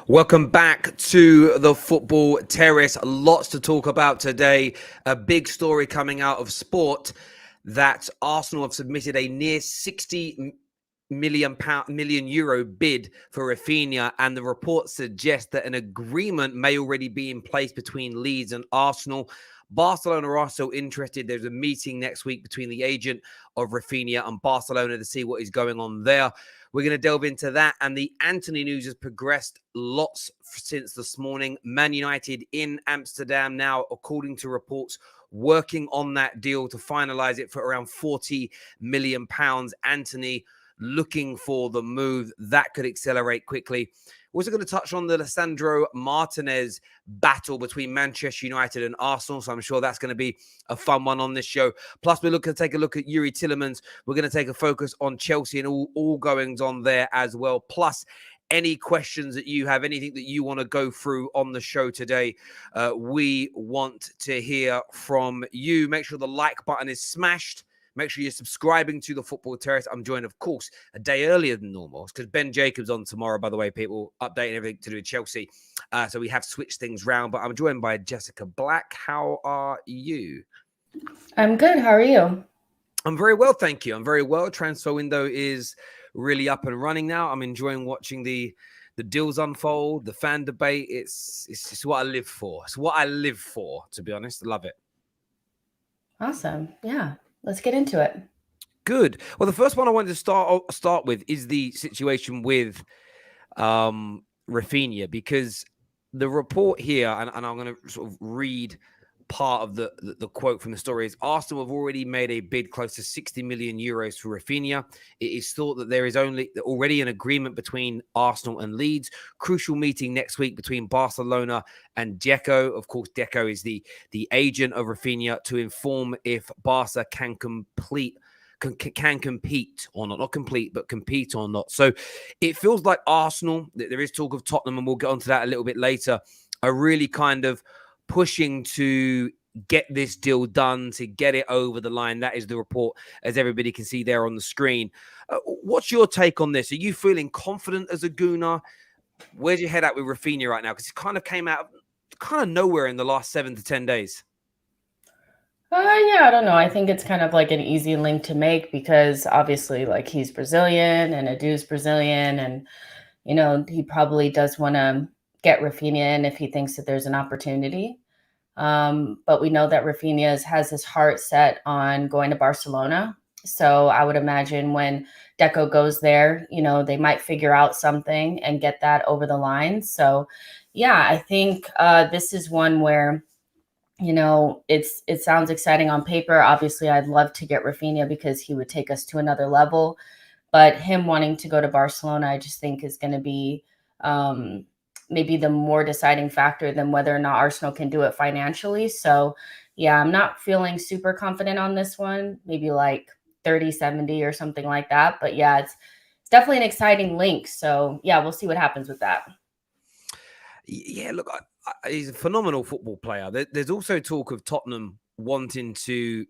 Welcome back to the Football Terrace. Lots to talk about today. A big story coming out of sport that Arsenal have submitted a near 60 million euro bid for Raphinha, and the reports suggest that an agreement may already be in place between Leeds and Arsenal. Barcelona are also interested. There's a meeting next week between the agent of Raphinha and Barcelona to see what is going on there. We're going to delve into that. And the Antony news has progressed lots since this morning. Man United in Amsterdam now, according to reports, working on that deal to finalize it for around £40 million. Antony looking for the move that could accelerate quickly. We're also going to touch on the Lisandro Martinez battle between Manchester United and Arsenal. So I'm sure that's going to be a fun one on this show. Plus, we're looking to take a look at Erik Tielemans. We're going to take a focus on Chelsea and all goings on there as well. Plus, any questions that you have, anything that you want to go through on the show today, we want to hear from you. Make sure the like button is smashed. Make sure you're subscribing to the Football Terrace. I'm joined, of course, a day earlier than normal because Ben Jacobs on tomorrow, by the way, people, updating everything to do with Chelsea. So we have switched things round, but I'm joined by Jessica Black. How are you? I'm good. How are you? I'm very well, thank you. I'm very well. Transfer window is really up and running now. I'm enjoying watching the deals unfold, the fan debate. It's what I live for. It's what I live for, to be honest. I love it. Awesome. Yeah. Let's get into it. Good. Well, the first one I wanted to start with is the situation with Raphinha, because the report here, and I'm going to sort of read part of the quote from the story, is Arsenal have already made a bid close to 60 million euros for Raphinha. It is thought that there is already an agreement between Arsenal and Leeds. Crucial meeting next week between Barcelona and Deco. Of course, Deco is the agent of Raphinha, to inform if Barca can compete or not. Not complete, but compete or not. So it feels like Arsenal, there is talk of Tottenham, and we'll get onto that a little bit later, are really kind of pushing to get this deal done, to get it over the line. That is the report, as everybody can see there on the screen. What's your take on this? Are you feeling confident as a Gooner? Where's your head at with Raphinha right now? Because it kind of came out kind of nowhere in the last 7 to 10 days. Yeah, I don't know. I think it's kind of like an easy link to make because obviously, like, he's Brazilian and Edu's Brazilian, and he probably does want to get Raphinha in if he thinks that there's an opportunity. But we know that Raphinha has his heart set on going to Barcelona. So I would imagine when Deco goes there, they might figure out something and get that over the line. So, yeah, I think this is one where, it sounds exciting on paper. Obviously, I'd love to get Raphinha because he would take us to another level. But him wanting to go to Barcelona, I just think is going to be maybe the more deciding factor than whether or not Arsenal can do it financially. So, yeah, I'm not feeling super confident on this one, maybe like 30-70 or something like that. But, yeah, it's definitely an exciting link. So, yeah, we'll see what happens with that. Yeah, look, he's a phenomenal football player. There's also talk of Tottenham wanting to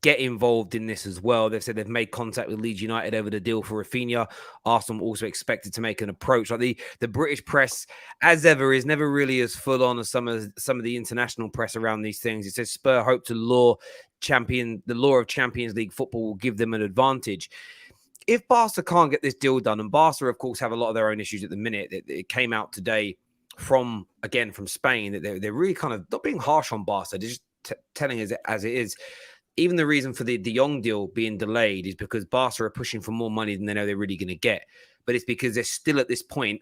get involved in this as well. They've said they've made contact with Leeds United over the deal for Raphinha. Arsenal also expected to make an approach. Like the British press, as ever, is never really as full on as some of the international press around these things. It says Spurs hope to the law of Champions League football will give them an advantage. If Barca can't get this deal done, and Barca, of course, have a lot of their own issues at the minute. It came out today from Spain that they're really kind of not being harsh on Barca. They're just telling us as it is. Even the reason for the De Jong deal being delayed is because Barca are pushing for more money than they know they're really going to get. But it's because they're still at this point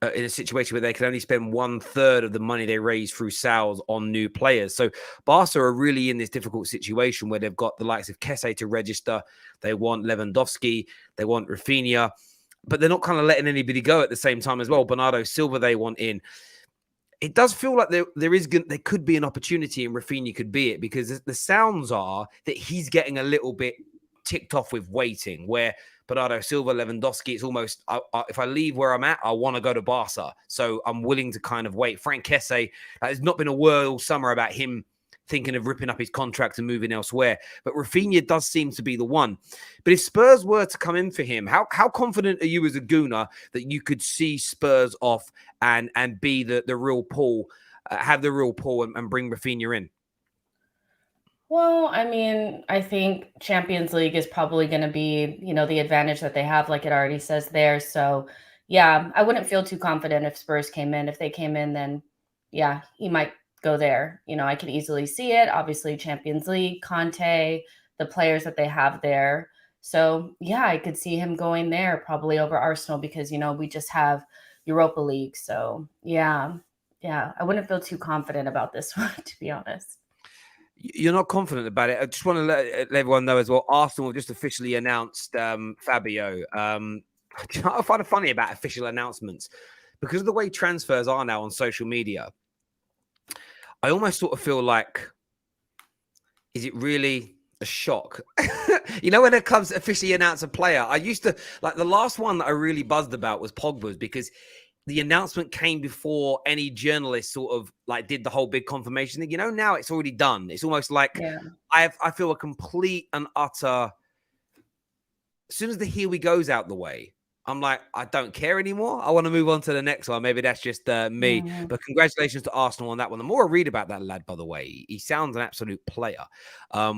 in a situation where they can only spend 1/3 of the money they raise through sales on new players. So Barca are really in this difficult situation where they've got the likes of Kessie to register. They want Lewandowski. They want Raphinha. But they're not kind of letting anybody go at the same time as well. Bernardo Silva they want in. It does feel like there could be an opportunity, and Raphinha could be it, because the sounds are that he's getting a little bit ticked off with waiting, where Bernardo Silva, Lewandowski, it's almost, if I leave where I'm at, I want to go to Barca. So I'm willing to kind of wait. Frank Kessie, there's not been a word all summer about him thinking of ripping up his contract and moving elsewhere. But Raphinha does seem to be the one. But if Spurs were to come in for him, how confident are you as a Gooner that you could see Spurs off and be the real pull, have the real pull and bring Raphinha in? Well, I mean, I think Champions League is probably going to be, the advantage that they have, like it already says there. So, yeah, I wouldn't feel too confident if Spurs came in. If they came in, then yeah, he might go there. I could easily see it. Obviously, Champions League, Conte, the players that they have there. So, yeah, I could see him going there probably over Arsenal because, we just have Europa League. So, yeah, I wouldn't feel too confident about this one, to be honest. You're not confident about it. I just want to let everyone know as well. Arsenal have just officially announced Fabio. I find it funny about official announcements because of the way transfers are now on social media. I almost sort of feel like, is it really a shock? When it comes to officially announce a player, I used to like the last one that I really buzzed about was Pogba's because the announcement came before any journalist sort of like did the whole big confirmation thing. Now it's already done. It's almost like I feel a complete and utter. As soon as the here we goes out the way, I'm like, I don't care anymore. I want to move on to the next one. Maybe that's just me. But congratulations to Arsenal on that one. The more I read about that lad, by the way, he sounds an absolute player,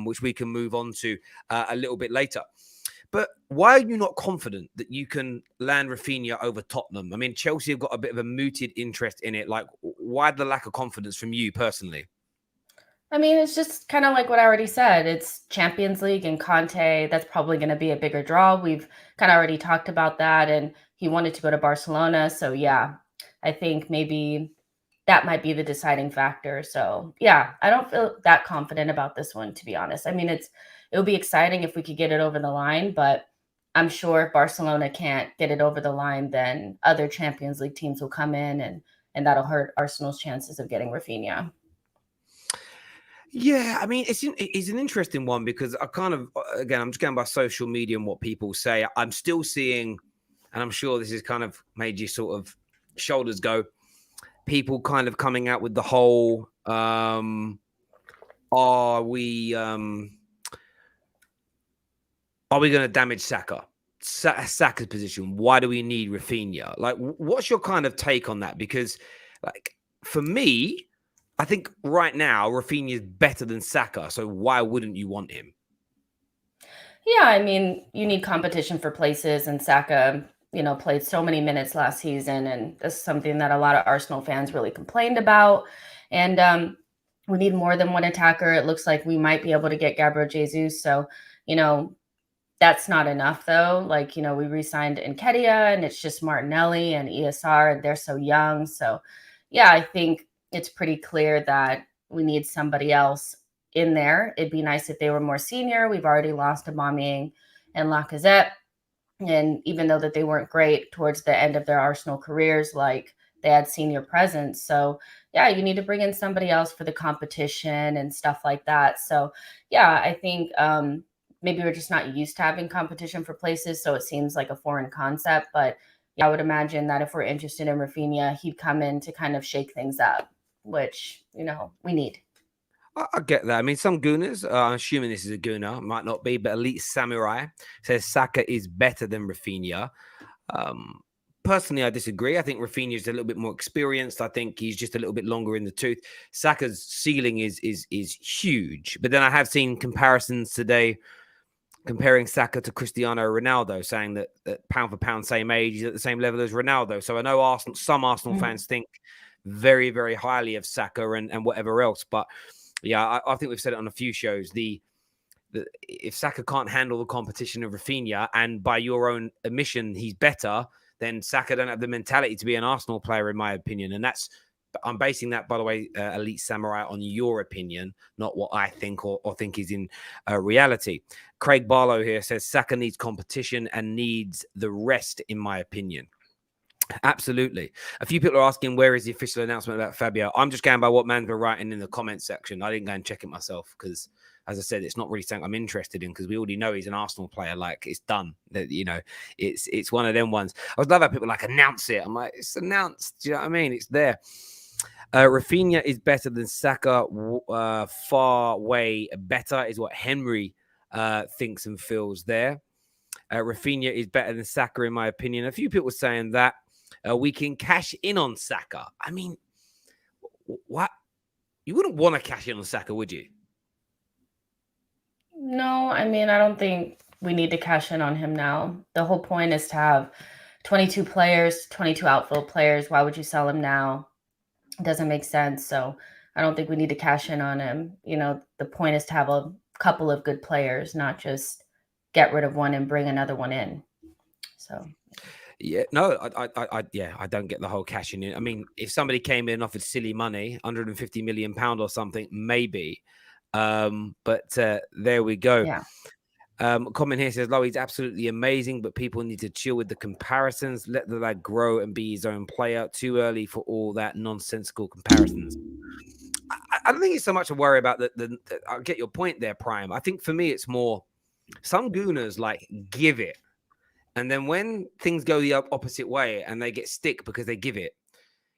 which we can move on to a little bit later. But why are you not confident that you can land Raphinha over Tottenham? I mean, Chelsea have got a bit of a mooted interest in it. Like, why the lack of confidence from you personally? I mean, it's just kind of like what I already said. It's Champions League and Conte. That's probably going to be a bigger draw. We've kind of already talked about that. And he wanted to go to Barcelona. So, yeah, I think maybe that might be the deciding factor. So, yeah, I don't feel that confident about this one, to be honest. I mean, it would be exciting if we could get it over the line, but I'm sure if Barcelona can't get it over the line, then other Champions League teams will come in and that'll hurt Arsenal's chances of getting Raphinha. Yeah, I mean, it's an interesting one because I kind of, again, I'm just going by social media and what people say. I'm still seeing, and I'm sure this has kind of made you sort of shoulders go, people kind of coming out with the whole, are we going to damage Saka? Saka's position. Why do we need Raphinha? Like, what's your kind of take on that? Because, like, for me, I think right now Raphinha is better than Saka. So why wouldn't you want him? Yeah, I mean, you need competition for places, and Saka, played so many minutes last season, and this is something that a lot of Arsenal fans really complained about. And we need more than one attacker. It looks like we might be able to get Gabriel Jesus. So, that's not enough, though. Like, we re-signed Nketiah, and it's just Martinelli and ESR, and they're so young. So, yeah, I think it's pretty clear that we need somebody else in there. It'd be nice if they were more senior. We've already lost Aubameyang and Lacazette. And even though that they weren't great towards the end of their Arsenal careers, like they had senior presence. So yeah, you need to bring in somebody else for the competition and stuff like that. So yeah, I think maybe we're just not used to having competition for places. So it seems like a foreign concept, but yeah, I would imagine that if we're interested in Raphinha, he'd come in to kind of shake things up, which, we need. I get that. I mean, some Gooners, I'm assuming this is a Gooner, might not be, but Elite Samurai says Saka is better than Raphinha. Personally, I disagree. I think Raphinha is a little bit more experienced. I think he's just a little bit longer in the tooth. Saka's ceiling is huge. But then I have seen comparisons today comparing Saka to Cristiano Ronaldo, saying that pound for pound, same age, he's at the same level as Ronaldo. So I know some Arsenal fans think very, very highly of Saka and whatever else. But yeah, I think we've said it on a few shows. If Saka can't handle the competition of Raphinha, and by your own admission, he's better, then Saka don't have the mentality to be an Arsenal player, in my opinion. And I'm basing that, by the way, Elite Samurai, on your opinion, not what I think or think is in reality. Craig Barlow here says Saka needs competition and needs the rest, in my opinion. Absolutely. A few people are asking, where is the official announcement about Fabio? I'm just going by what man's been writing in the comments section. I didn't go and check it myself because, as I said, it's not really something I'm interested in because we already know he's an Arsenal player. Like, it's done. It's one of them ones. I was love how people like announce it. I'm like, it's announced. Do you know what I mean? It's there. Raphinha is better than Saka. Far way better is what Henry thinks and feels there. Raphinha is better than Saka, in my opinion. A few people saying that we can cash in on Saka. I mean, what? You wouldn't want to cash in on Saka, would you? No, I mean, I don't think we need to cash in on him now. The whole point is to have 22 players, 22 outfield players. Why would you sell him now? It doesn't make sense. So I don't think we need to cash in on him. You know, the point is to have a couple of good players, not just get rid of one and bring another one in. So yeah, no, I don't get the whole cashing in. I mean, if somebody came in and offered silly money, 150 million pound or something, maybe. But there we go. yeah. Comment here says, Lowy's absolutely amazing, but people need to chill with the comparisons. Let the lad grow and be his own player. Too early for all that nonsensical comparisons. I don't think it's so much a worry about I get your point there, Prime. I think for me, it's more some gooners like give it. And then when things go the opposite way and they get stick because they give it,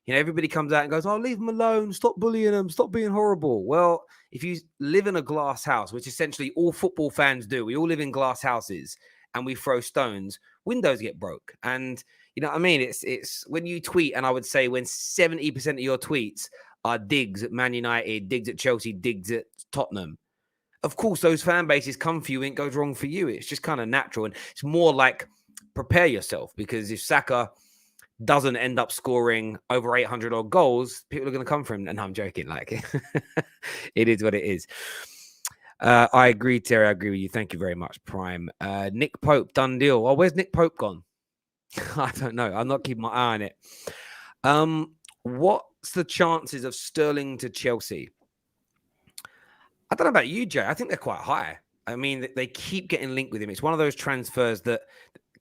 you know, everybody comes out and goes, oh, leave them alone. Stop bullying them. Stop being horrible. Well, if you live in a glass house, which essentially all football fans do, we all live in glass houses and we throw stones, windows get broke. And you know what I mean? It's when you tweet, and I would say when 70% of your tweets are digs at Man United, digs at Chelsea, digs at Tottenham, of course, those fan bases come for you and it goes wrong for you. It's just kind of natural. And it's more like prepare yourself, because if Saka doesn't end up scoring over 800 odd goals, people are going to come for him. And I'm joking. Like, it is what it is. I agree, Terry. I agree with you. Thank you very much, Prime. Nick Pope, done deal. Oh, where's Nick Pope gone? I don't know. I'm not keeping my eye on it. What's the chances of Sterling to Chelsea? I don't know about you, Jay. I think they're quite high. I mean, they keep getting linked with him. It's one of those transfers that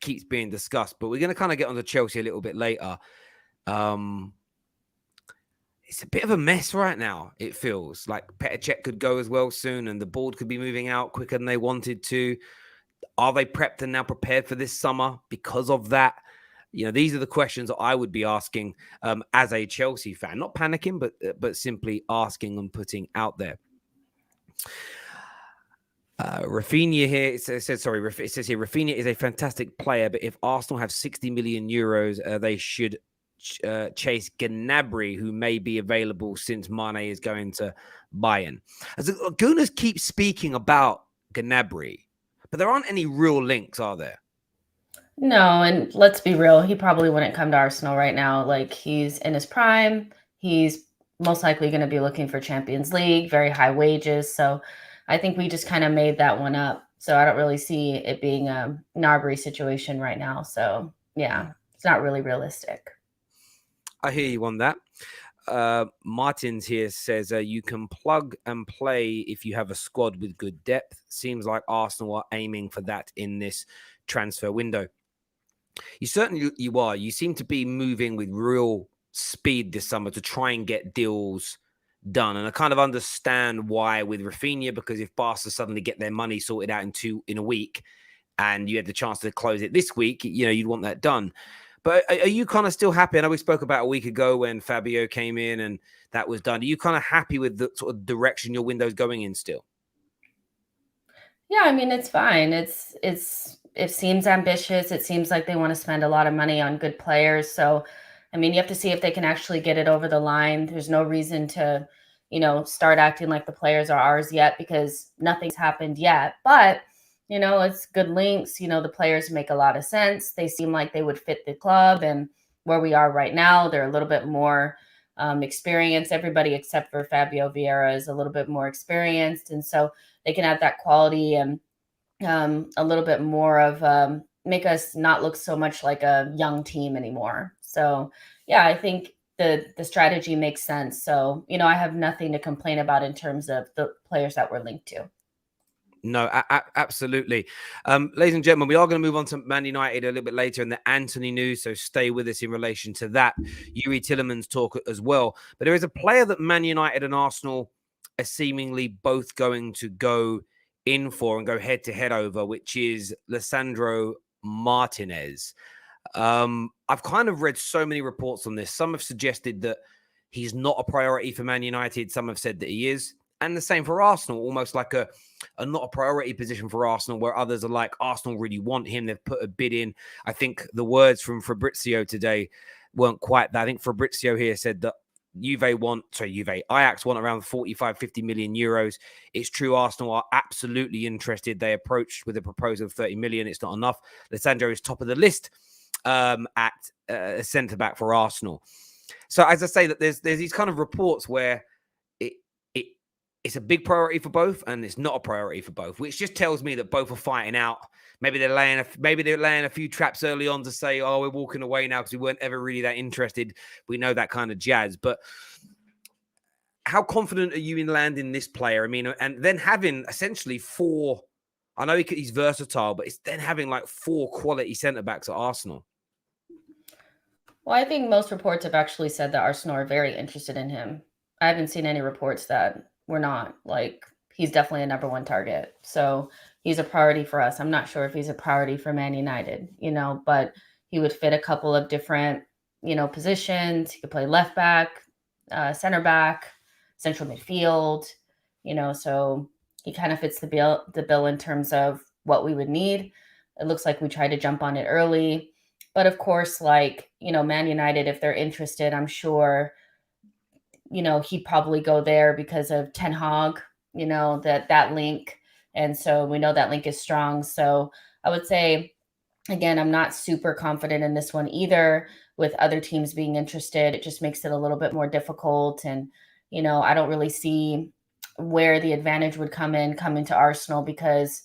keeps being discussed, but we're going to kind of get onto Chelsea a little bit later. It's a bit of a mess right now. It feels like Petr Cech could go as well soon, and the board could be moving out quicker than they wanted to. Are they prepped and now prepared for this summer because of that? You know, these are the questions that I would be asking as a Chelsea fan, not panicking, but simply asking and putting out there. Raphinha here, it says here, Raphinha is a fantastic player, but if Arsenal have 60 million euros, they should chase Gnabry, who may be available since Mane is going to Bayern. As Gunners keep speaking about Gnabry, but there aren't any real links, are there? No, and let's be real, he probably wouldn't come to Arsenal right now. Like, he's in his prime. He's most likely going to be looking for Champions League, very high wages. So I think we just kind of made that one up. So I don't really see it being a Gnabry situation right now. So yeah, it's not really realistic. I hear you on that. Martins here says you can plug and play if you have a squad with good depth. Seems like Arsenal are aiming for that in this transfer window. You are. You seem to be moving with real speed this summer to try and get deals done. And I kind of understand why with Raphinha, because if Barca suddenly get their money sorted out in a week and you had the chance to close it this week, you know, you'd want that done. But are you kind of still happy? I know we spoke about a week ago when Fabio came in and that was done. Are you kind of happy with the sort of direction your window's going in still? Yeah, I mean, it's fine. It seems ambitious. It seems like they want to spend a lot of money on good players. So, I mean, you have to see if they can actually get it over the line. There's no reason to, start acting like the players are ours yet, because nothing's happened yet. But, it's good links. The players make a lot of sense. They seem like they would fit the club, and where we are right now, they're a little bit more experienced. Everybody except for Fabio Vieira is a little bit more experienced. And so they can have that quality and a little bit more of make us not look so much like a young team anymore. So yeah, I think the strategy makes sense. So, I have nothing to complain about in terms of the players that we're linked to. No, absolutely. Ladies and gentlemen, we are going to move on to Man United a little bit later in the Antony news, so stay with us in relation to that. Yuri Tielemans talk as well. But there is a player that Man United and Arsenal are seemingly both going to go in for and go head-to-head over, which is Lisandro Martinez. I've kind of read so many reports on this. Some have suggested that He's not a priority for Man United. Some have said that he is. And the same for Arsenal, almost like a not a priority position for Arsenal, where others are like, Arsenal really want him. They've put a bid in. I think the words from Fabrizio today weren't quite that. I think Fabrizio here said that Ajax want around 45, 50 million euros. It's true, Arsenal are absolutely interested. They approached with a proposal of 30 million. It's not enough. Lisandro is top of the list at centre-back for Arsenal. So as I say, that there's these kind of reports where it's a big priority for both, and it's not a priority for both, which just tells me that both are fighting out. Maybe they're laying a few traps early on to say, "Oh, we're walking away now because we weren't ever really that interested." We know that kind of jazz. But how confident are you in landing this player? I mean, and then having essentially four. I know he's versatile, but it's then having like four quality centre backs at Arsenal. Well, I think most reports have actually said that Arsenal are very interested in him. I haven't seen any reports that we're not. Like, he's definitely a number one target. So he's a priority for us. I'm not sure if he's a priority for Man United, but he would fit a couple of different, positions. He could play left back, center back, central midfield, so he kind of fits the bill in terms of what we would need. It looks like we tried to jump on it early. But of course, Man United, if they're interested, I'm sure he'd probably go there because of Ten Hag, that link. And so we know that link is strong. So I would say, again, I'm not super confident in this one either. With other teams being interested, it just makes it a little bit more difficult. And, I don't really see where the advantage would coming to Arsenal, because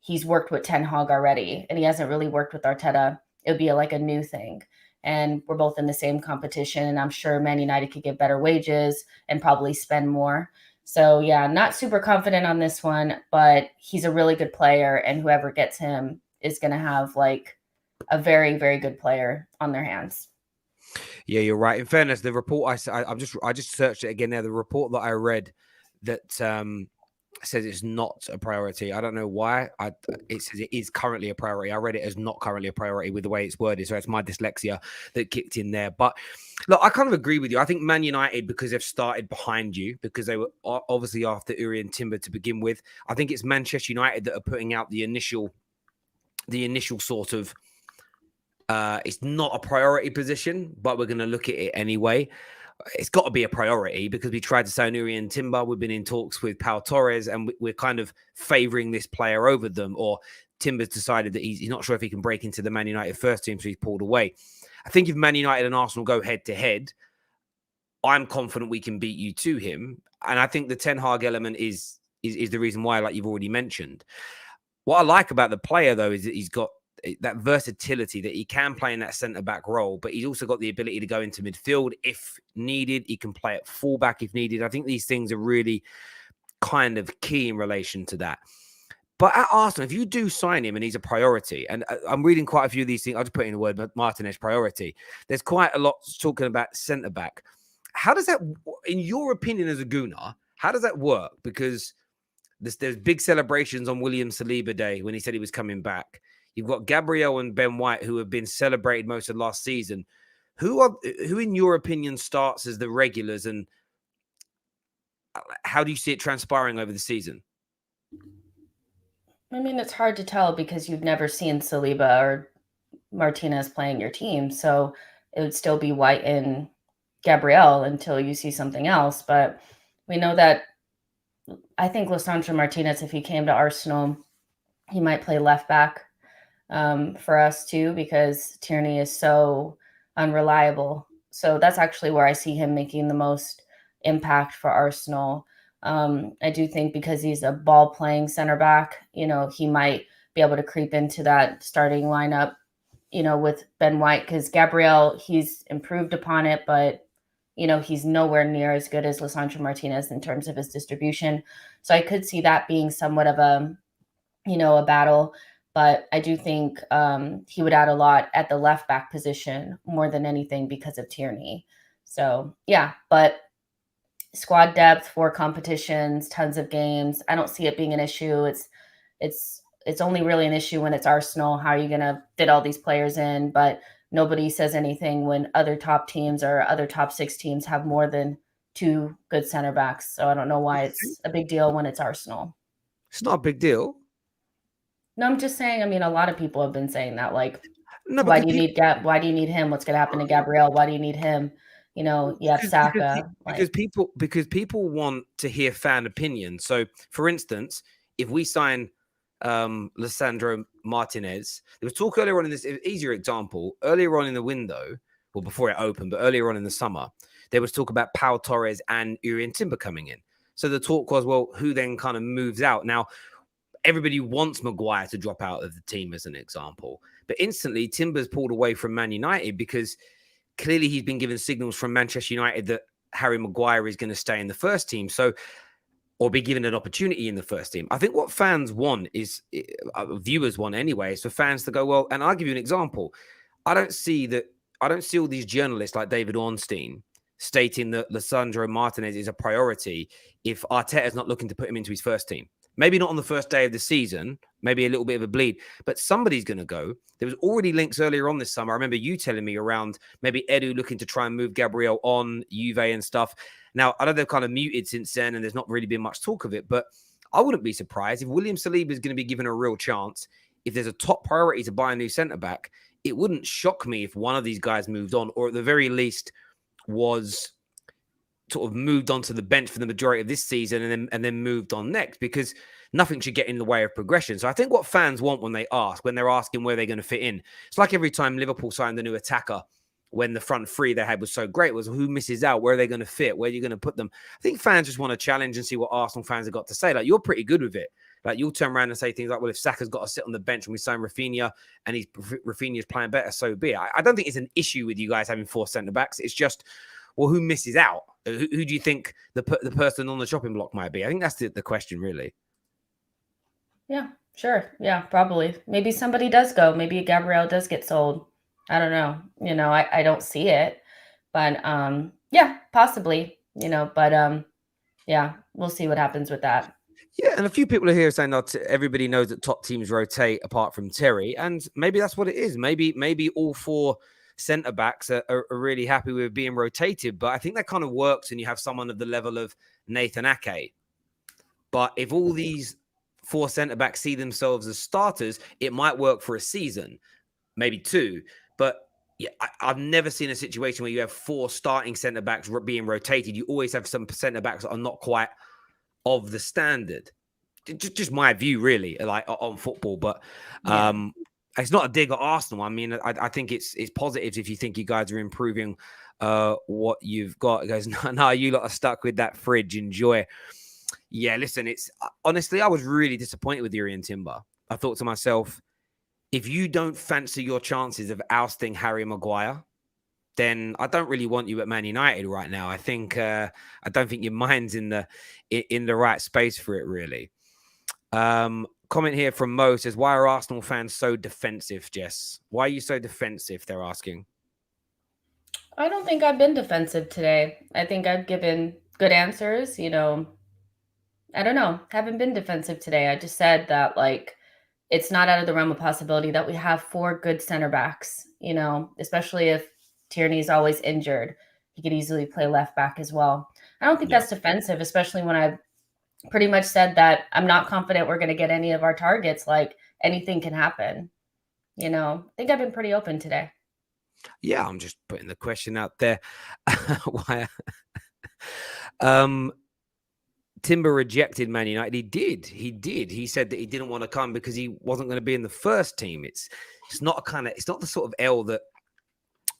he's worked with Ten Hag already and he hasn't really worked with Arteta. It would be like a new thing. And we're both in the same competition, and I'm sure Man United could get better wages and probably spend more. So yeah, not super confident on this one, but he's a really good player, and whoever gets him is going to have like a very, very good player on their hands. Yeah, you're right. In fairness, the report I just searched it again there. The report that I read that says it's not a priority. I don't know why. It says it is currently a priority. I read it as not currently a priority with the way it's worded. So it's my dyslexia that kicked in there. But look, I kind of agree with you. I think Man United, because they've started behind you, because they were obviously after Uri and Timber to begin with. I think it's Manchester United that are putting out the initial sort of, it's not a priority position, but we're going to look at it anyway. It's got to be a priority because we tried to sign Uri and Timber. We've been in talks with Pau Torres, and we're kind of favouring this player over them. Or Timber's decided that he's not sure if he can break into the Man United first team, so he's pulled away. I think if Man United and Arsenal go head to head, I'm confident we can beat you to him. And I think the Ten Hag element is the reason why, like you've already mentioned. What I like about the player, though, is that he's got that versatility, that he can play in that centre-back role, but he's also got the ability to go into midfield if needed. He can play at fullback if needed. I think these things are really kind of key in relation to that. But at Arsenal, if you do sign him and he's a priority, and I'm reading quite a few of these things, I'll just put in the word Martinez priority. There's quite a lot talking about centre-back. How does that, in your opinion as a Gooner, how does that work? Because there's big celebrations on William Saliba Day when he said he was coming back. You've got Gabriel and Ben White, who have been celebrated most of last season. Who, in your opinion, starts as the regulars, and how do you see it transpiring over the season? I mean, it's hard to tell because you've never seen Saliba or Martinez playing your team. So it would still be White and Gabriel until you see something else. But we know that I think Lisandro Martinez, if he came to Arsenal, he might play left back for us too, because Tierney is so unreliable. So that's actually where I see him making the most impact for Arsenal. I do think because he's a ball playing center back, he might be able to creep into that starting lineup, with Ben White, because Gabriel, he's improved upon it, but he's nowhere near as good as Lisandro Martinez in terms of his distribution. So I could see that being somewhat of a battle. But I do think he would add a lot at the left back position more than anything because of Tierney. So, yeah, but squad depth, 4 competitions, tons of games. I don't see it being an issue. It's only really an issue when it's Arsenal. How are you going to fit all these players in? But nobody says anything when other top teams or other top 6 teams have more than 2 good center backs. So I don't know why it's a big deal when it's Arsenal. It's not a big deal. No, I'm just saying, I mean, a lot of people have been saying that, like, No, why because do you need why do you need him? What's gonna happen to Gabriel? Why do you need him? You know, you have Saka, like because people want to hear fan opinion. So, for instance, if we sign Lisandro Martinez, there was talk earlier on in this easier example earlier on in the window, well before it opened, but earlier on in the summer, there was talk about Pau Torres and Urian Timber coming in. So the talk was, well, who then kind of moves out? Now, everybody wants Maguire to drop out of the team as an example, but instantly Timber's pulled away from Man United because clearly he's been given signals from Manchester United that Harry Maguire is going to stay in the first team. So, or be given an opportunity in the first team. I think what fans want is, viewers want anyway, is for fans to go, well, and I'll give you an example. I don't see all these journalists like David Ornstein stating that Lisandro Martinez is a priority if Arteta's not looking to put him into his first team. Maybe not on the first day of the season, maybe a little bit of a bleed, but somebody's going to go. There was already links earlier on this summer. I remember you telling me around maybe Edu looking to try and move Gabriel on, Juve and stuff. Now, I know they've kind of muted since then and there's not really been much talk of it, but I wouldn't be surprised if William Saliba is going to be given a real chance. If there's a top priority to buy a new centre-back, it wouldn't shock me if one of these guys moved on, or at the very least was sort of moved onto the bench for the majority of this season and then moved on next, because nothing should get in the way of progression. So I think what fans want when they're asking where they're going to fit in, it's like every time Liverpool signed a new attacker, when the front three they had was so great, was who misses out? Where are they going to fit? Where are you going to put them? I think fans just want to challenge and see what Arsenal fans have got to say. Like, you're pretty good with it. Like, you'll turn around and say things like, well, if Saka's got to sit on the bench and we sign Raphinha and Raphinha's playing better, so be it. I don't think it's an issue with you guys having 4 centre-backs. It's just, well, who misses out? Who do you think the person on the chopping block might be? I think that's the question, really. Yeah, sure. Yeah, probably. Maybe somebody does go. Maybe Gabriel does get sold. I don't know. You know, I don't see it. But yeah, possibly, you know, but yeah, we'll see what happens with that. Yeah, and a few people are here saying that everybody knows that top teams rotate apart from Terry, and maybe that's what it is. Maybe all 4 centre backs are really happy with being rotated, but I think that kind of works when you have someone of the level of Nathan Ake. But if all these 4 centre backs see themselves as starters, it might work for a season, maybe 2. But yeah, I've never seen a situation where you have 4 starting centre backs being rotated. You always have some centre backs that are not quite of the standard. Just my view, really, like on football. But it's not a dig at Arsenal. I mean, I think it's positives if you think you guys are improving what you've got. It goes, no, you lot are stuck with that fridge. Enjoy. Yeah, listen, it's honestly, I was really disappointed with Urian Timber. I thought to myself, if you don't fancy your chances of ousting Harry Maguire, then I don't really want you at Man United right now. I think I don't think your mind's in the right space for it, really. Comment here from Mo says, why are Arsenal fans so defensive, Jess? Why are you so defensive, they're asking? I don't think I've been defensive today. I think I've given good answers, you know. I don't know. Haven't been defensive today. I just said that, like, it's not out of the realm of possibility that we have 4 good center backs, you know, especially if Tierney's always injured. He could easily play left back as well. I don't think that's defensive, especially when I've pretty much said that I'm not confident we're going to get any of our targets. Like, anything can happen. You know, I think I've been pretty open today. Yeah, I'm just putting the question out there. Why? Timber rejected Man United. He did. He said that he didn't want to come because he wasn't going to be in the first team. It's not the sort of L that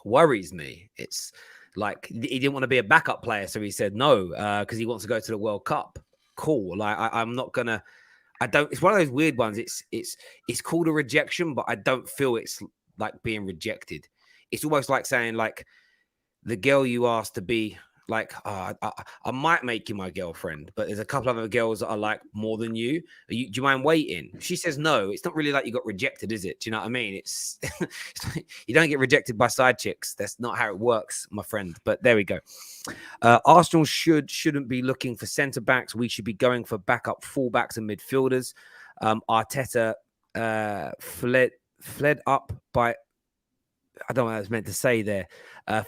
worries me. It's like he didn't want to be a backup player, so he said no because he wants to go to the World Cup. Cool. Like I'm not gonna. I don't. It's one of those weird ones. It's called a rejection, but I don't feel it's like being rejected. It's almost like saying like the girl you asked to be. Like, I might make you my girlfriend, but there's a couple of other girls that are like more than you. Do you mind waiting? She says no. It's not really like you got rejected, is it? Do you know what I mean? It's you don't get rejected by side chicks. That's not how it works, my friend. But there we go. Arsenal shouldn't be looking for centre backs. We should be going for backup fullbacks and midfielders. Arteta fled up by I don't know what I was meant to say there.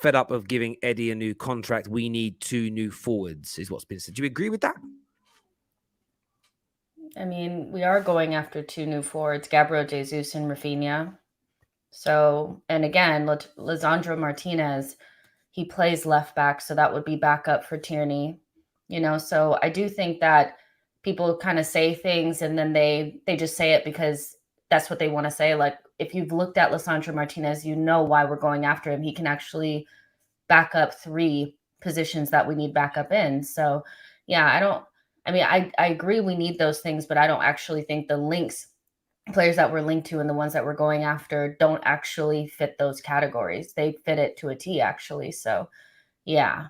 Fed up of giving Eddie a new contract. We need 2 new forwards, is what's been said. Do you agree with that? I mean, we are going after 2 new forwards, Gabriel Jesus and Raphinha. So, and again, Lisandro Martinez, he plays left back, so that would be backup for Tierney. So I do think that people kind of say things and then they just say it because that's what they want to say. Like, if you've looked at Lisandro Martinez, you know why we're going after him. He can actually back up 3 positions that we need backup in. So, yeah, I agree we need those things, but I don't actually think the players that we're linked to and the ones that we're going after don't actually fit those categories. They fit it to a T, actually. So, yeah,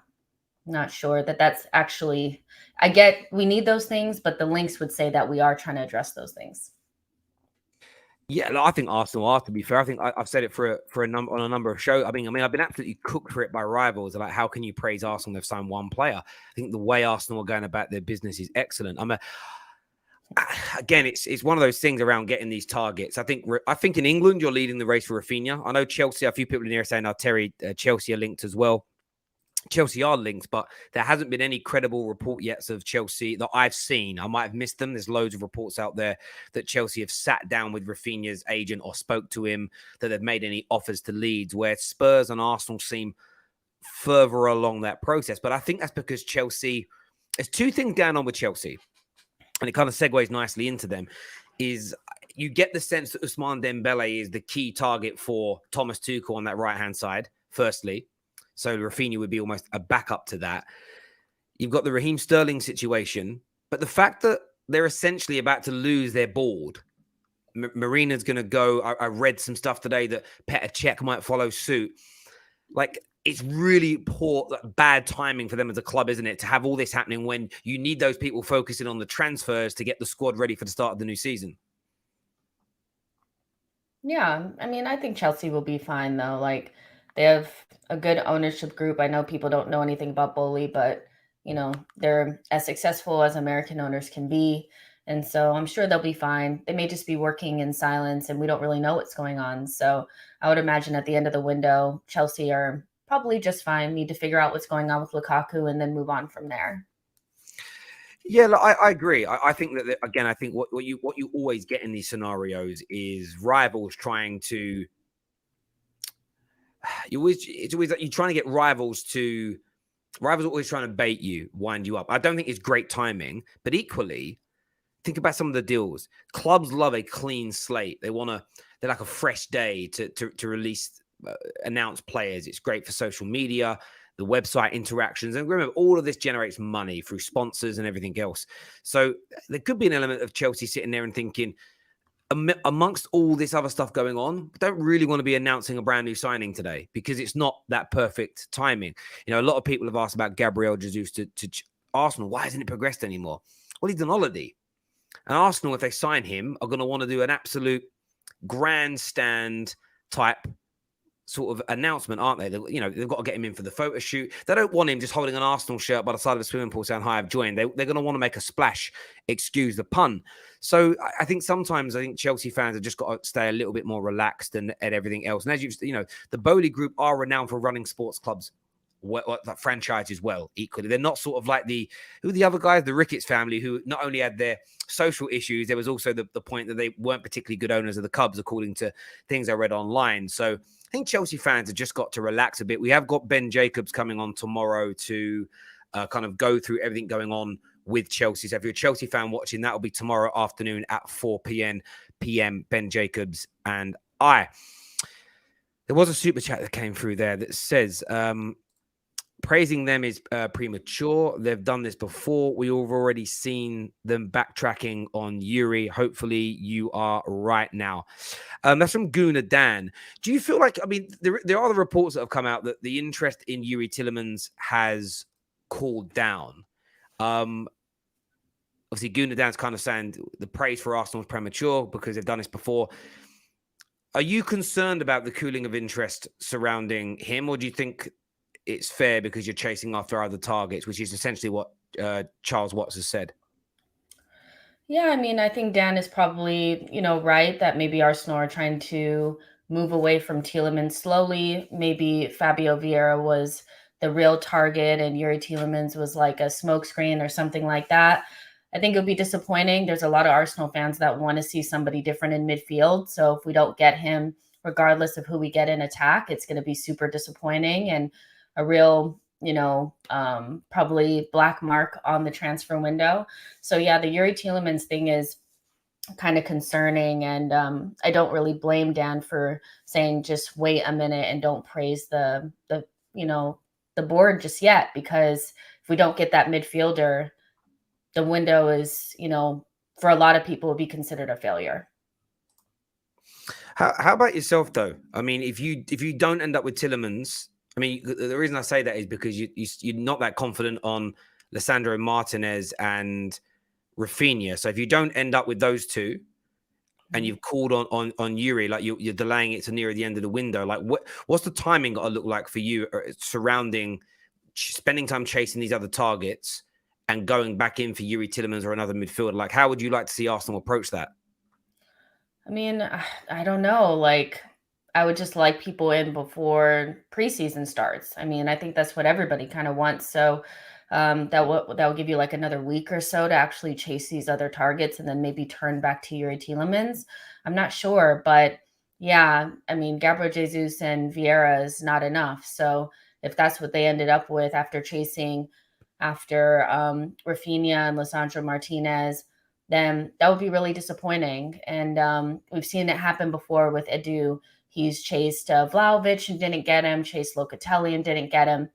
not sure that's actually, I get we need those things, but the links would say that we are trying to address those things. Yeah, I think Arsenal are, to be fair. I think I've said it for a number on a number of shows. I mean, I've been absolutely cooked for it by rivals about how can you praise Arsenal? They've signed one player. I think the way Arsenal are going about their business is excellent. Again, it's one of those things around getting these targets. I think in England you're leading the race for Raphinha. I know Chelsea. A few people in here are saying, Terry, Chelsea are linked as well. Chelsea are linked, but there hasn't been any credible report yet of Chelsea that I've seen. I might have missed them. There's loads of reports out there that Chelsea have sat down with Raphinha's agent or spoke to him, that they've made any offers to Leeds, where Spurs and Arsenal seem further along that process. But I think that's because Chelsea, there's 2 things going on with Chelsea, and it kind of segues nicely into them, is you get the sense that Ousmane Dembele is the key target for Thomas Tuchel on that right-hand side, firstly. So Raphinha would be almost a backup to that. You've got the Raheem Sterling situation, but the fact that they're essentially about to lose their board. Marina's going to go. I read some stuff today that Petr Cech might follow suit. Like, it's really bad timing for them as a club, isn't it? To have all this happening when you need those people focusing on the transfers to get the squad ready for the start of the new season. Yeah, I mean, I think Chelsea will be fine though. Like, they have a good ownership group. I know people don't know anything about Bowley, but they're as successful as American owners can be. And so I'm sure they'll be fine. They may just be working in silence and we don't really know what's going on. So I would imagine at the end of the window, Chelsea are probably just fine. Need to figure out what's going on with Lukaku and then move on from there. Yeah, look, I agree. I think that, again, I think what you always get in these scenarios is rivals trying to. It's always like you're trying to get rivals are always trying to bait you, wind you up. I don't think it's great timing, but equally, think about some of the deals. Clubs love a clean slate. They're like a fresh day to release, announce players. It's great for social media, the website interactions. And remember, all of this generates money through sponsors and everything else. So there could be an element of Chelsea sitting there and thinking, amongst all this other stuff going on, we don't really want to be announcing a brand new signing today because it's not that perfect timing. A lot of people have asked about Gabriel Jesus to Arsenal. Why hasn't it progressed anymore? Well, he's on holiday. And Arsenal, if they sign him, are going to want to do an absolute grandstand type sort of announcement, aren't they? They've got to get him in for the photo shoot. They don't want him just holding an Arsenal shirt by the side of a swimming pool saying, "Hi, I've joined." They're going to want to make a splash, excuse the pun. So I think sometimes Chelsea fans have just got to stay a little bit more relaxed and everything else. And as the Bowley Group are renowned for running sports clubs, franchises well, equally. They're not sort of like the other guys, the Ricketts family, who not only had their social issues, there was also the point that they weren't particularly good owners of the Cubs, according to things I read online. So I think Chelsea fans have just got to relax a bit. We have got Ben Jacobs coming on tomorrow to kind of go through everything going on with Chelsea. So if you're a Chelsea fan watching, that will be tomorrow afternoon at 4 p.m. Ben Jacobs and I. There was a super chat that came through there that says, praising them is premature. They've done this before. We've already seen them backtracking on Yuri. Hopefully you are right now. That's from Guna Dan. Do you feel like, there are the reports that have come out that the interest in Yuri Tielemans has cooled down. Obviously, Guna Dan's kind of saying the praise for Arsenal is premature because they've done this before. Are you concerned about the cooling of interest surrounding him, or do you think it's fair because you're chasing after other targets, which is essentially what Charles Watts has said? Yeah, I think Dan is probably, right, that maybe Arsenal are trying to move away from Tielemans slowly. Maybe Fabio Vieira was the real target and Yuri Tielemans was like a smokescreen or something like that. I think it would be disappointing. There's a lot of Arsenal fans that want to see somebody different in midfield. So if we don't get him, regardless of who we get in attack, it's going to be super disappointing and a real, probably black mark on the transfer window. So yeah, the Yuri Tielemans thing is kind of concerning, and I don't really blame Dan for saying just wait a minute and don't praise the board just yet, because if we don't get that midfielder, the window is, for a lot of people, would be considered a failure. How about yourself though? I mean, if you don't end up with Tielemans, I mean, the reason I say that is because you're not that confident on Lisandro Martinez and Raphinha. So if you don't end up with those two, and you've called on Yuri, like you're delaying it to near the end of the window, like what's the timing got to look like for you surrounding spending time chasing these other targets and going back in for Yuri Tielemans or another midfielder? Like, how would you like to see Arsenal approach that? I mean, I don't know. Like, I would just like people in before preseason starts. I mean, I think that's what everybody kind of wants. So that will give you like another week or so to actually chase these other targets and then maybe turn back to Yuri Tielemans. I'm not sure, but yeah, I mean, Gabriel Jesus and Vieira is not enough. So if that's what they ended up with after chasing after Raphinha and Lisandro Martinez, then that would be really disappointing. And we've seen it happen before with Edu. He's chased Vlahovic and didn't get him, chased Locatelli and didn't get him.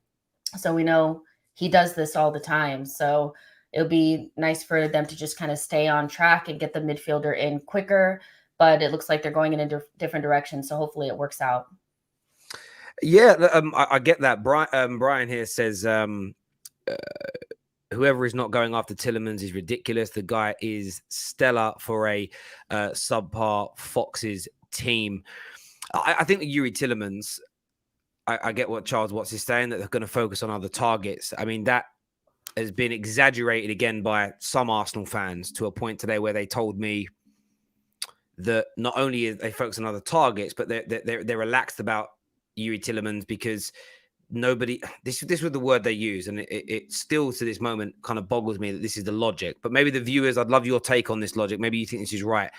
So we know he does this all the time. So it would be nice for them to just kind of stay on track and get the midfielder in quicker. But it looks like they're going in a different direction. So hopefully it works out. Yeah, I get that. Brian here says whoever is not going after Tielemans is ridiculous. The guy is stellar for a subpar Foxes team. I think that Yuri Tielemans, I get what Charles Watts is saying, that they're going to focus on other targets. I mean, that has been exaggerated again by some Arsenal fans to a point today where they told me that not only are they focused on other targets, but they're relaxed about Yuri Tielemans because nobody, this was the word they use, and it still to this moment kind of boggles me that this is the logic. But maybe the viewers, I'd love your take on this logic. Maybe you think this is right.